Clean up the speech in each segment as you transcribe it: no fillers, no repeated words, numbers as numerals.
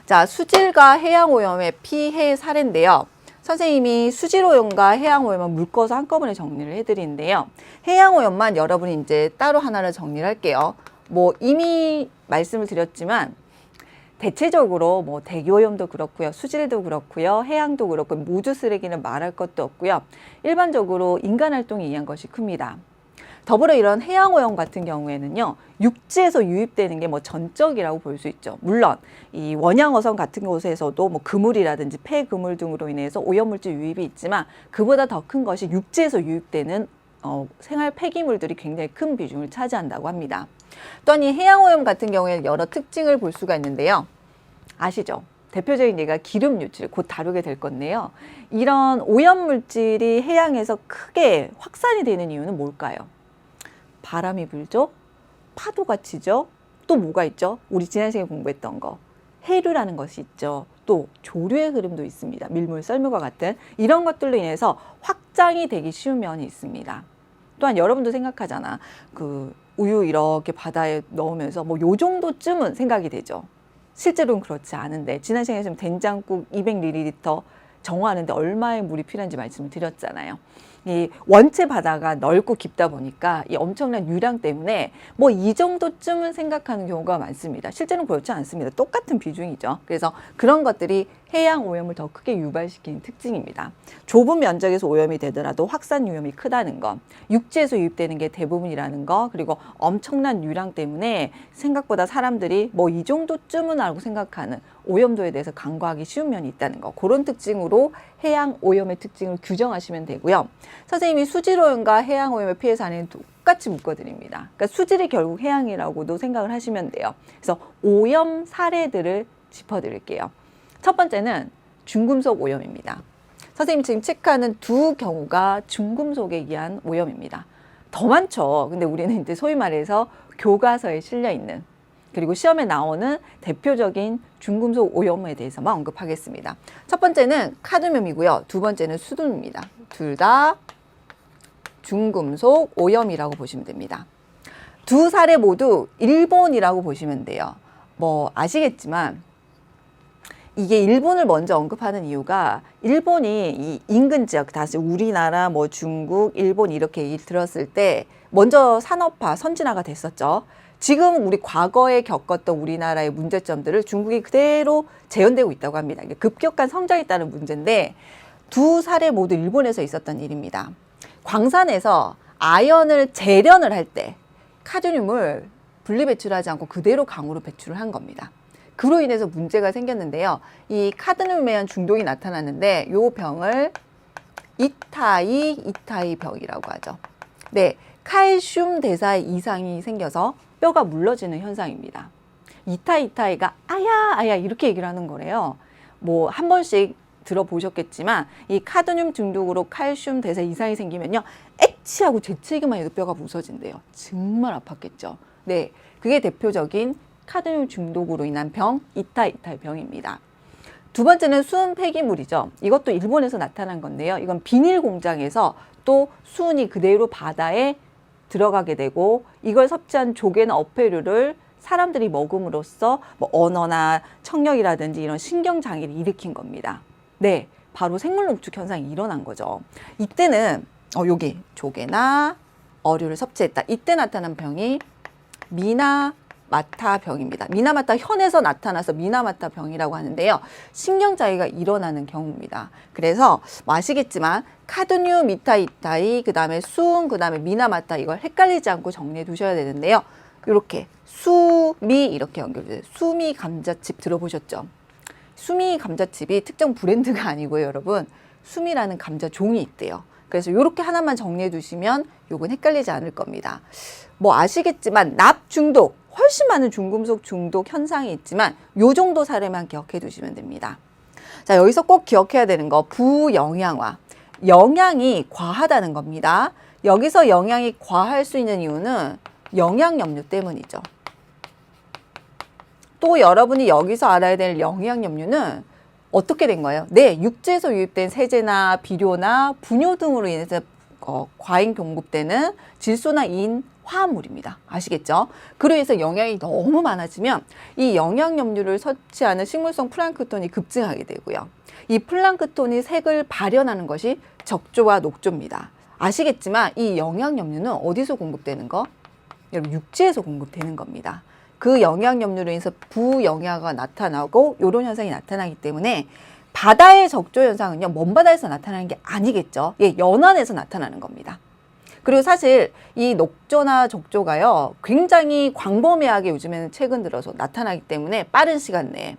자, 수질과 해양오염의 피해 사례인데요. 선생님이 수질오염과 해양오염을 묶어서 한꺼번에 정리를 해드리는데요. 해양오염만 여러분이 이제 따로 하나를 정리를 할게요. 뭐 이미 말씀을 드렸지만 대체적으로 뭐 대기오염도 그렇고요, 수질도 그렇고요, 해양도 그렇고 모두 쓰레기는 말할 것도 없고요. 일반적으로 인간 활동에 의한 것이 큽니다. 더불어 이런 해양오염 같은 경우에는요, 육지에서 유입되는 게 뭐 전적이라고 볼 수 있죠. 물론 이 원양어선 같은 곳에서도 뭐 그물이라든지 폐그물 등으로 인해서 오염물질 유입이 있지만 그보다 더 큰 것이 육지에서 유입되는 생활 폐기물들이 굉장히 큰 비중을 차지한다고 합니다. 또한 이 해양오염 같은 경우에는 여러 특징을 볼 수가 있는데요. 아시죠? 대표적인 예가 기름 유출, 곧 다루게 될 건데요. 이런 오염물질이 해양에서 크게 확산이 되는 이유는 뭘까요? 바람이 불죠? 파도가 치죠? 또 뭐가 있죠? 우리 지난 시간에 공부했던 거. 해류라는 것이 있죠. 또 조류의 흐름도 있습니다. 밀물, 썰물과 같은 이런 것들로 인해서 확장이 되기 쉬운 면이 있습니다. 또한 여러분도 생각하잖아. 그 우유 이렇게 바다에 넣으면서 뭐 요 정도쯤은 생각이 되죠. 실제로는 그렇지 않은데 지난 시간에 좀 된장국 200ml 정화하는데 얼마의 물이 필요한지 말씀을 드렸잖아요. 이 원체 바다가 넓고 깊다 보니까 이 엄청난 유량 때문에 뭐 이 정도쯤은 생각하는 경우가 많습니다. 실제로는 그렇지 않습니다. 똑같은 비중이죠. 그래서 그런 것들이 해양 오염을 더 크게 유발시키는 특징입니다. 좁은 면적에서 오염이 되더라도 확산 위험이 크다는 것, 육지에서 유입되는 게 대부분이라는 거, 그리고 엄청난 유량 때문에 생각보다 사람들이 뭐 이 정도쯤은 알고 생각하는 오염도에 대해서 간과하기 쉬운 면이 있다는 거, 그런 특징으로 해양 오염의 특징을 규정하시면 되고요. 선생님이 수질 오염과 해양 오염의 피해 사례는 똑같이 묶어드립니다. 그러니까 수질이 결국 해양이라고도 생각을 하시면 돼요. 그래서 오염 사례들을 짚어드릴게요. 첫 번째는 중금속 오염입니다. 선생님이 지금 체크하는 두 경우가 중금속에 의한 오염입니다. 더 많죠. 근데 우리는 이제 소위 말해서 교과서에 실려 있는, 그리고 시험에 나오는 대표적인 중금속 오염에 대해서만 언급하겠습니다. 첫 번째는 카드뮴이고요. 두 번째는 수둔입니다. 둘 다 중금속 오염이라고 보시면 됩니다. 두 사례 모두 일본이라고 보시면 돼요. 뭐 아시겠지만 이게 일본을 먼저 언급하는 이유가 일본이 이 인근 지역, 다시 우리나라, 뭐 중국, 일본 이렇게 얘기 들었을 때 먼저 산업화, 선진화가 됐었죠. 지금 우리 과거에 겪었던 우리나라의 문제점들을 중국이 그대로 재현되고 있다고 합니다. 이게 급격한 성장에 따른 문제인데 두 사례 모두 일본에서 있었던 일입니다. 광산에서 아연을 재련을 할 때 카드뮴을 분리 배출하지 않고 그대로 강으로 배출을 한 겁니다. 그로 인해서 문제가 생겼는데요. 이 카드뮴에 의한 중독이 나타났는데 이 병을 이타이 병이라고 하죠. 네, 칼슘 대사에 이상이 생겨서 뼈가 물러지는 현상입니다. 이타이가 아야 이렇게 얘기를 하는 거래요. 뭐 한 번씩 들어보셨겠지만 이 카드뮴 중독으로 칼슘 대사 이상이 생기면요, 액치하고 재채기만 해도 뼈가 부서진대요. 정말 아팠겠죠. 네, 그게 대표적인 카드뮴 중독으로 인한 병, 이타이 병입니다. 두 번째는 수은 폐기물이죠. 이것도 일본에서 나타난 건데요. 이건 비닐 공장에서 또 수은이 그대로 바다에 들어가게 되고 이걸 섭취한 조개나 어패류를 사람들이 먹음으로써 뭐 언어나 청력이라든지 이런 신경장애를 일으킨 겁니다. 네, 바로 생물농축 현상이 일어난 거죠. 이때는 여기 조개나 어류를 섭취했다. 이때 나타난 병이 미나마타 병입니다. 미나마타 현에서 나타나서 미나마타 병이라고 하는데요. 신경장애가 일어나는 경우입니다. 그래서 뭐 아시겠지만 카드뮴, 이타이, 그 다음에 수은, 그 다음에 미나마타, 이걸 헷갈리지 않고 정리해 두셔야 되는데요. 이렇게 수미 이렇게 연결돼요. 수미 감자칩 들어보셨죠? 수미 감자칩이 특정 브랜드가 아니고요, 여러분. 수미라는 감자 종이 있대요. 그래서 이렇게 하나만 정리해 두시면 요건 헷갈리지 않을 겁니다. 뭐 아시겠지만 납 중독, 훨씬 많은 중금속 중독 현상이 있지만 요 정도 사례만 기억해 두시면 됩니다. 자, 여기서 꼭 기억해야 되는 거, 부영양화. 영양이 과하다는 겁니다. 여기서 영양이 과할 수 있는 이유는 영양염류 때문이죠. 또 여러분이 여기서 알아야 될 영양염류는 어떻게 된 거예요? 네, 육지에서 유입된 세제나 비료나 분뇨 등으로 인해서 과잉 공급되는 질소나 인, 화합물입니다. 아시겠죠? 그로 해서 영양이 너무 많아지면 이 영양염류를 섭취하는 식물성 플랑크톤이 급증하게 되고요. 이 플랑크톤이 색을 발현하는 것이 적조와 녹조입니다. 아시겠지만 이 영양염류는 어디서 공급되는 거? 여러분 육지에서 공급되는 겁니다. 그 영양염류로 인해서 부영양화가 나타나고 이런 현상이 나타나기 때문에 바다의 적조 현상은요, 먼바다에서 나타나는 게 아니겠죠. 예, 연안에서 나타나는 겁니다. 그리고 사실 이 녹조나 적조가요, 굉장히 광범위하게 요즘에는 최근 들어서 나타나기 때문에 빠른 시간 내에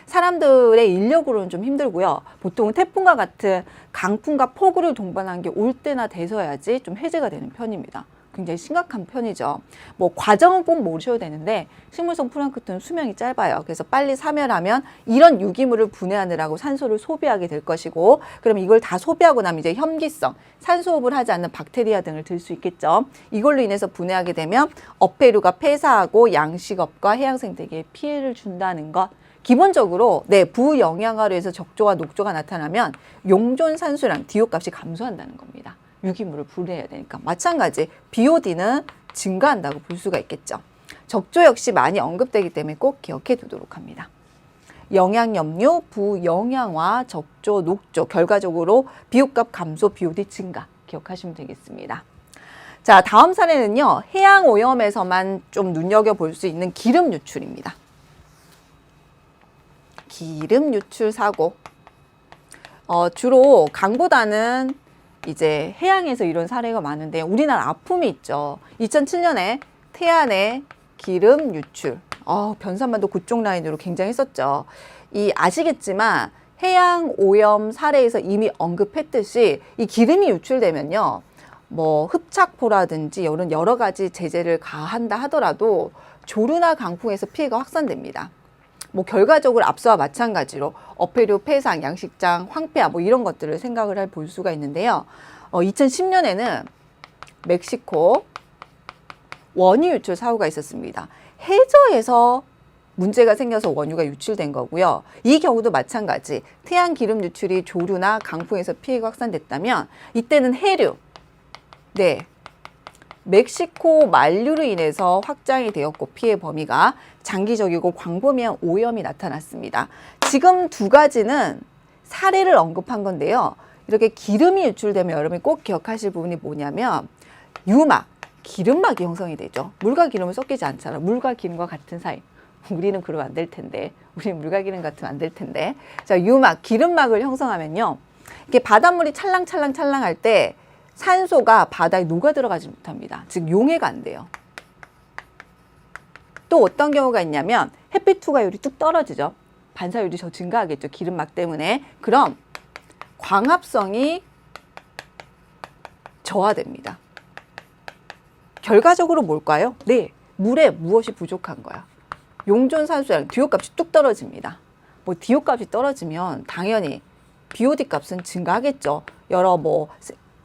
사람들의 인력으로는 좀 힘들고요. 보통 태풍과 같은 강풍과 폭우를 동반한 게 올 때나 돼서야지 좀 해제가 되는 편입니다. 굉장히 심각한 편이죠. 뭐 과정은 꼭 모르셔도 되는데 식물성 플랑크톤은 수명이 짧아요. 그래서 빨리 사멸하면 이런 유기물을 분해하느라고 산소를 소비하게 될 것이고, 그럼 이걸 다 소비하고 나면 이제 혐기성, 산소호흡을 하지 않는 박테리아 등을 들 수 있겠죠. 이걸로 인해서 분해하게 되면 어패류가 폐사하고 양식업과 해양 생태계에 피해를 준다는 것. 기본적으로 부영양화로 해서 적조와 녹조가 나타나면 용존 산소량 DO 값이 감소한다는 겁니다. 유기물을 분해해야 되니까. 마찬가지 BOD는 증가한다고 볼 수가 있겠죠. 적조 역시 많이 언급되기 때문에 꼭 기억해 두도록 합니다. 영양염류, 부영양화, 적조, 녹조, 결과적으로 비호값 감소, BOD 증가 기억하시면 되겠습니다. 자, 다음 사례는요, 해양오염에서만 좀 눈여겨볼 수 있는 기름 유출입니다. 기름 유출 사고. 주로 강보다는 이제 해양에서 이런 사례가 많은데 우리나라 아픔이 있죠. 2007년에 태안의 기름 유출. 변산반도 그쪽 라인으로 굉장히 했었죠. 아시겠지만 해양 오염 사례에서 이미 언급했듯이 이 기름이 유출되면요, 뭐 흡착포라든지 이런 여러 가지 제재를 가한다 하더라도 조류나 강풍에서 피해가 확산됩니다. 뭐 결과적으로 앞서와 마찬가지로 어패류 폐상, 양식장 황폐화 뭐 이런 것들을 생각을 볼 수가 있는데요. 2010년에는 멕시코 원유 유출 사고가 있었습니다. 해저에서 문제가 생겨서 원유가 유출된 거고요. 이 경우도 마찬가지. 태양 기름 유출이 조류나 강풍에서 피해가 확산됐다면 이때는 해류, 멕시코 만류로 인해서 확장이 되었고 피해 범위가 장기적이고 광범위한 오염이 나타났습니다. 지금 두 가지는 사례를 언급한 건데요. 이렇게 기름이 유출되면 여러분이 꼭 기억하실 부분이 뭐냐면 유막, 기름막이 형성이 되죠. 물과 기름은 섞이지 않잖아. 물과 기름과 같은 사이. 우리는 그러면 안 될 텐데. 우리는 물과 기름 같으면 안 될 텐데. 자, 유막, 기름막을 형성하면요. 이게 바닷물이 찰랑찰랑찰랑할 때 산소가 바다에 녹아 들어가지 못합니다. 즉 용해가 안 돼요. 또 어떤 경우가 있냐면 햇빛 투과율이 뚝 떨어지죠. 반사율이 더 증가하겠죠. 기름막 때문에. 그럼 광합성이 저하됩니다. 결과적으로 뭘까요? 물에 무엇이 부족한 거야? 용존 산소량 DO 값이 뚝 떨어집니다. 뭐 DO 값이 떨어지면 당연히 BOD 값은 증가하겠죠. 여러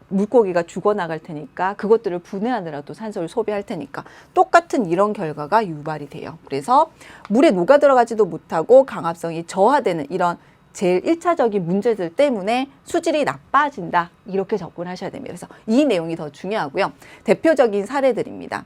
물고기가 죽어나갈 테니까 그것들을 분해하느라도 산소를 소비할 테니까 똑같은 이런 결과가 유발이 돼요. 그래서 물에 녹아 들어가지도 못하고 강합성이 저하되는 이런 제일 1차적인 문제들 때문에 수질이 나빠진다. 이렇게 접근하셔야 됩니다. 그래서 이 내용이 더 중요하고요. 대표적인 사례들입니다.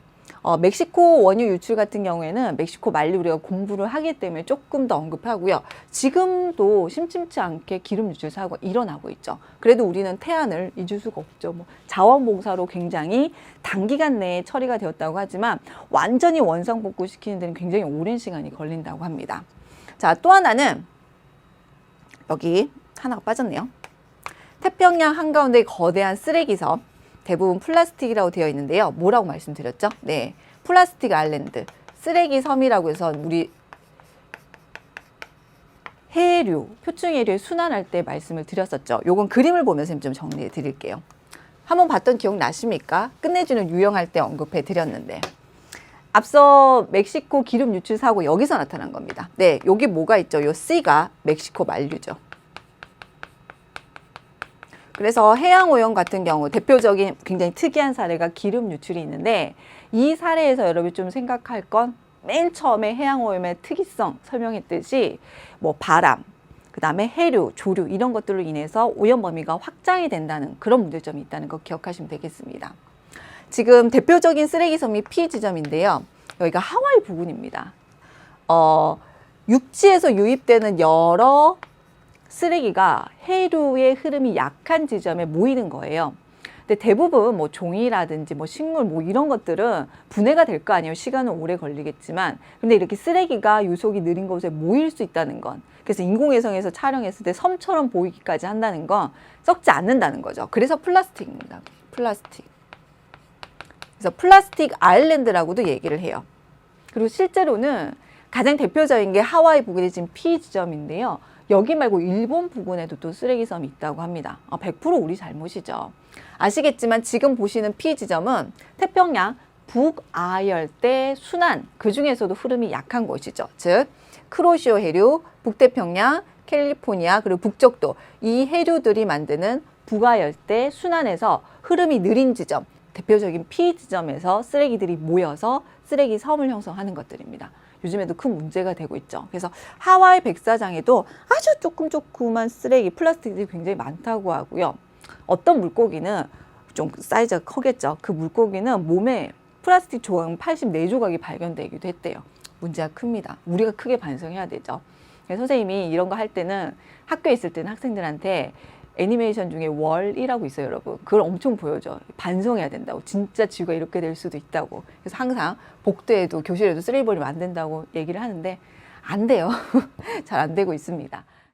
멕시코 원유 유출 같은 경우에는 멕시코 만류 우리가 공부를 하기 때문에 조금 더 언급하고요. 지금도 심심치 않게 기름 유출 사고가 일어나고 있죠. 그래도 우리는 태안을 잊을 수가 없죠. 자원봉사로 굉장히 단기간 내에 처리가 되었다고 하지만 완전히 원상복구시키는 데는 굉장히 오랜 시간이 걸린다고 합니다. 자, 또 하나는 여기 하나가 빠졌네요. 태평양 한가운데 거대한 쓰레기섬. 대부분 플라스틱이라고 되어 있는데요. 뭐라고 말씀드렸죠? 플라스틱 아일랜드, 쓰레기 섬이라고 해서 우리 해류, 표층해류에 순환할 때 말씀을 드렸었죠. 요건 그림을 보면서 좀 정리해 드릴게요. 한번 봤던 기억 나십니까? 끝내주는 유형할 때 언급해 드렸는데. 앞서 멕시코 기름 유출 사고 여기서 나타난 겁니다. 여기 뭐가 있죠? 요 C가 멕시코 만류죠. 그래서 해양오염 같은 경우 대표적인 굉장히 특이한 사례가 기름 유출이 있는데 이 사례에서 여러분이 좀 생각할 건 맨 처음에 해양오염의 특이성 설명했듯이 바람, 그 다음에 해류, 조류 이런 것들로 인해서 오염 범위가 확장이 된다는 그런 문제점이 있다는 거 기억하시면 되겠습니다. 지금 대표적인 쓰레기 섬이 P 지점인데요. 여기가 하와이 부근입니다. 육지에서 유입되는 여러 쓰레기가 해류의 흐름이 약한 지점에 모이는 거예요. 근데 대부분 뭐 종이라든지 뭐 식물 뭐 이런 것들은 분해가 될 거 아니에요. 시간은 오래 걸리겠지만. 근데 이렇게 쓰레기가 유속이 느린 곳에 모일 수 있다는 건, 그래서 인공위성에서 촬영했을 때 섬처럼 보이기까지 한다는 건 썩지 않는다는 거죠. 그래서 플라스틱입니다. 플라스틱. 그래서 플라스틱 아일랜드라고도 얘기를 해요. 그리고 실제로는 가장 대표적인 게 하와이 부근의 지금 P 지점인데요. 여기 말고 일본 부근에도 또 쓰레기 섬이 있다고 합니다. 100% 우리 잘못이죠. 아시겠지만 지금 보시는 P 지점은 태평양 북아열대 순환, 그 중에서도 흐름이 약한 곳이죠. 즉 크로시오 해류, 북태평양, 캘리포니아, 그리고 북적도, 이 해류들이 만드는 북아열대 순환에서 흐름이 느린 지점, 대표적인 P 지점에서 쓰레기들이 모여서 쓰레기 섬을 형성하는 것들입니다. 요즘에도 큰 문제가 되고 있죠. 그래서 하와이 백사장에도 아주 조그만 쓰레기, 플라스틱들이 굉장히 많다고 하고요. 어떤 물고기는 좀 사이즈가 크겠죠. 그 물고기는 몸에 플라스틱 조각 84조각이 발견되기도 했대요. 문제가 큽니다. 우리가 크게 반성해야 되죠. 선생님이 이런 거 할 때는, 학교에 있을 때는 학생들한테 애니메이션 중에 월이라고 있어요, 여러분. 그걸 엄청 보여줘. 반성해야 된다고. 진짜 지구가 이렇게 될 수도 있다고. 그래서 항상 복도에도 교실에도 쓰레기 버리면 안 된다고 얘기를 하는데 안 돼요. 잘 안 되고 있습니다.